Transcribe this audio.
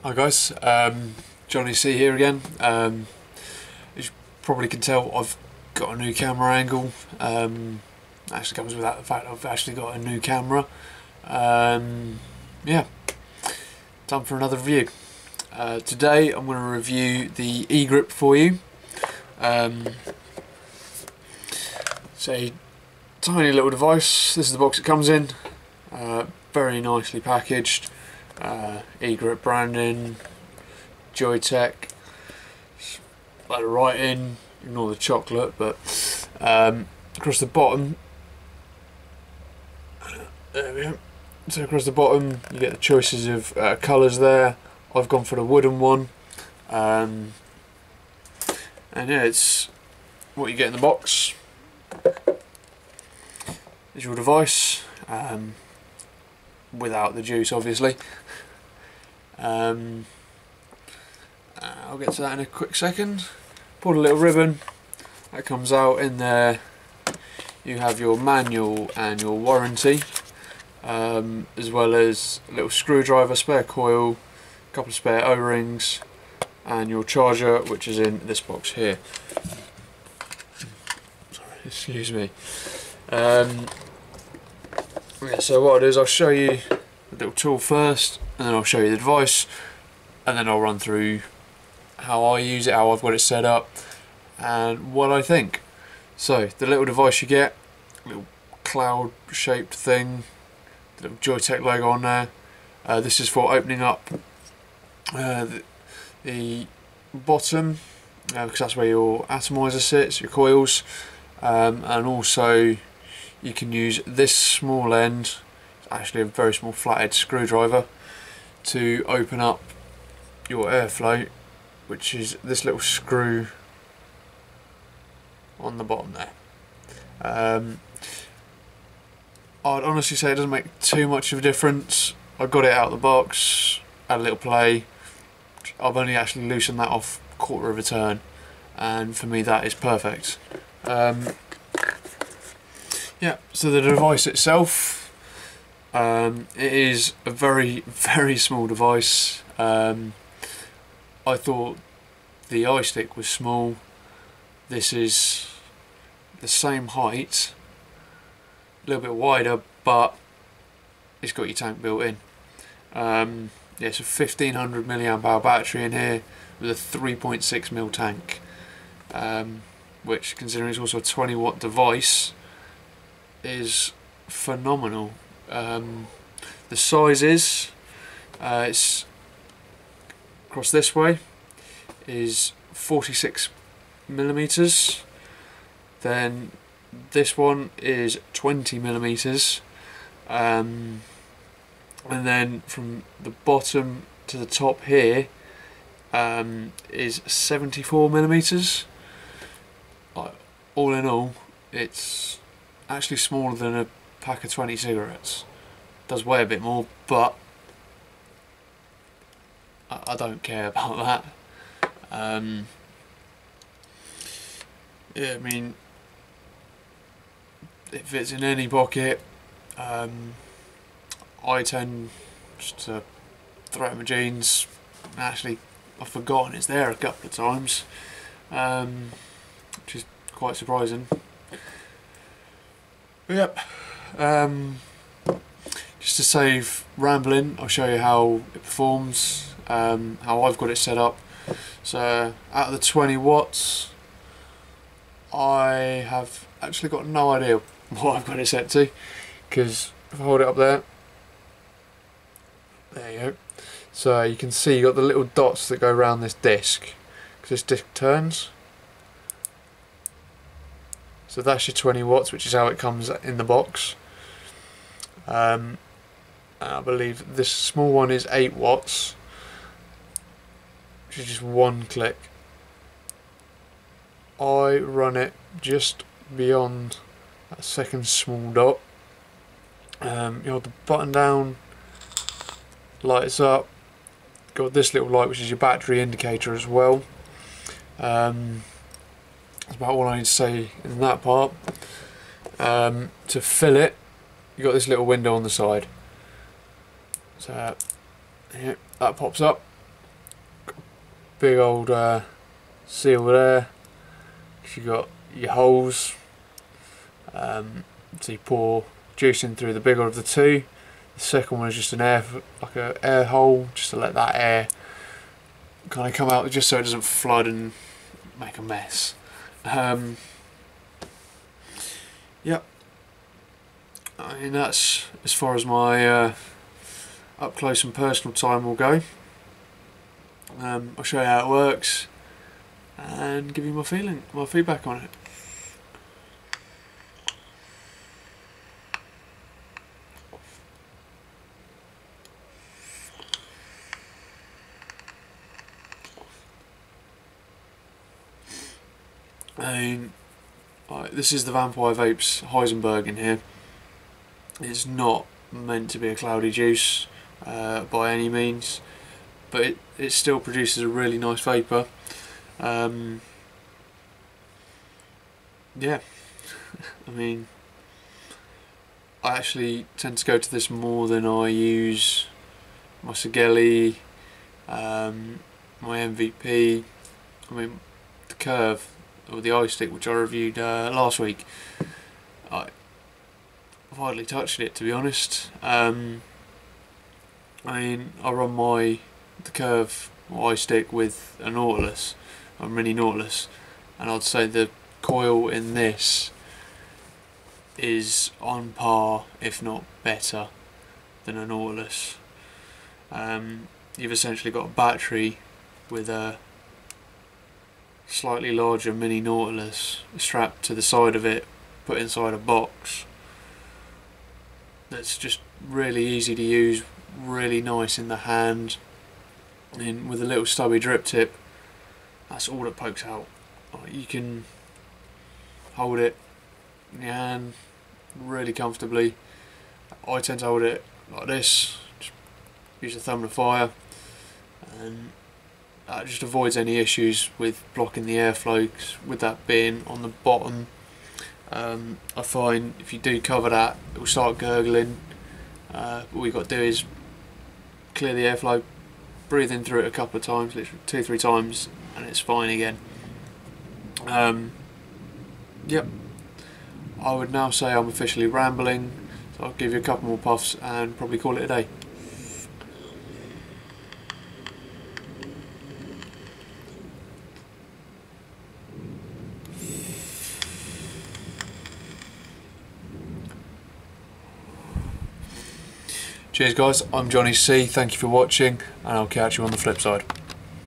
Hi guys, Johnny C here again. As you probably can tell, I've got a new camera angle. Actually comes without the fact I've actually got a new camera. Yeah, time for another review. Today I'm going to review the eGrip for you. It's a tiny little device. This is the box it comes in. Very nicely packaged. eGrip branding, Joytech, like the writing, ignore the chocolate, but across the bottom, there we go. So across the bottom you get the choices of colours there. I've gone for the wooden one, and yeah, it's what you get in the box. Is your device, without the juice obviously. I'll get to that in a quick second. Pull a little ribbon that comes out. In there you have your manual and your warranty, as well as a little screwdriver, spare coil, a couple of spare O-rings, and your charger, which is in this box here. Sorry, excuse me. Yeah, so what I'll do is I'll show you the little tool first, and then I'll show you the device, and then I'll run through how I use it, how I've got it set up, and what I think. So the little device you get, a little cloud shaped thing, the little Joytech logo on there. This is for opening up the bottom, because that's where your atomizer sits, your coils, and also you can use this small end, actually a very small flathead screwdriver, to open up your airflow, which is this little screw on the bottom there. I'd honestly say it doesn't make too much of a difference. I got it out of the box, had a little play. I've only actually loosened that off a quarter of a turn, and for me that is perfect. Yeah, so the device itself, it is a very, very small device. I thought the iStick was small. This is the same height, a little bit wider, but it's got your tank built in. Yeah, it's a 1500 milliamp hour battery in here with a 3.6mm tank, which, considering it's also a 20 watt device, is phenomenal. The sizes, it's across this way is 46mm, then this one is 20mm, and then from the bottom to the top here is 74mm. All in all, it's actually smaller than a pack of 20 cigarettes. Does weigh a bit more, but I don't care about that. Yeah, I mean, it fits in any pocket. I tend just to throw it in my jeans. Actually, I've forgotten it's there a couple of times, which is quite surprising. But yep, just to save rambling, I'll show you how it performs, how I've got it set up. So out of the 20 watts, I have actually got no idea what I've got it set to, because if I hold it up there you go. So you can see you've got the little dots that go around this disc, because this disc turns. So that's your 20 watts, which is how it comes in the box. I believe this small one is 8 watts, which is just one click. I run it just beyond that second small dot. You hold the button down, lights up. Got this little light, which is your battery indicator as well. That's about all I need to say in that part. To fill it, you've got this little window on the side. So yeah, that pops up. big old seal there. You got your holes, so you pour juice in through the bigger of the two. The second one is just an like an air hole, just to let that air kind of come out, just so it doesn't flood and make a mess. Yep. I mean, that's as far as my up close and personal time will go. I'll show you how it works and give you my feedback on it. This is the Vampire Vapes Heisenberg in here. It's not meant to be a cloudy juice by any means, but it still produces a really nice vapour. Yeah, I mean, I actually tend to go to this more than I use my Sigelli, my MVP. I mean, the Curve, or the iStick, which I reviewed last week. I've hardly touched it, to be honest. I mean, I run the Curve iStick with a Nautilus, a mini Nautilus, and I'd say the coil in this is on par, if not better, than a Nautilus. You've essentially got a battery with a slightly larger mini Nautilus strapped to the side of it, put inside a box. That's just really easy to use, really nice in the hand, and with a little stubby drip tip, that's all that pokes out. You can hold it in your hand really comfortably. I tend to hold it like this, just use the thumb to fire, and that just avoids any issues with blocking the airflow, 'cause with that being on the bottom, I find if you do cover that, it will start gurgling. All you've got to do is clear the airflow, breathe in through it a couple of times, literally 2-3 times, and it's fine again. Yep, I would now say I'm officially rambling, so I'll give you a couple more puffs and probably call it a day. Cheers guys, I'm Johnny C, thank you for watching, and I'll catch you on the flip side.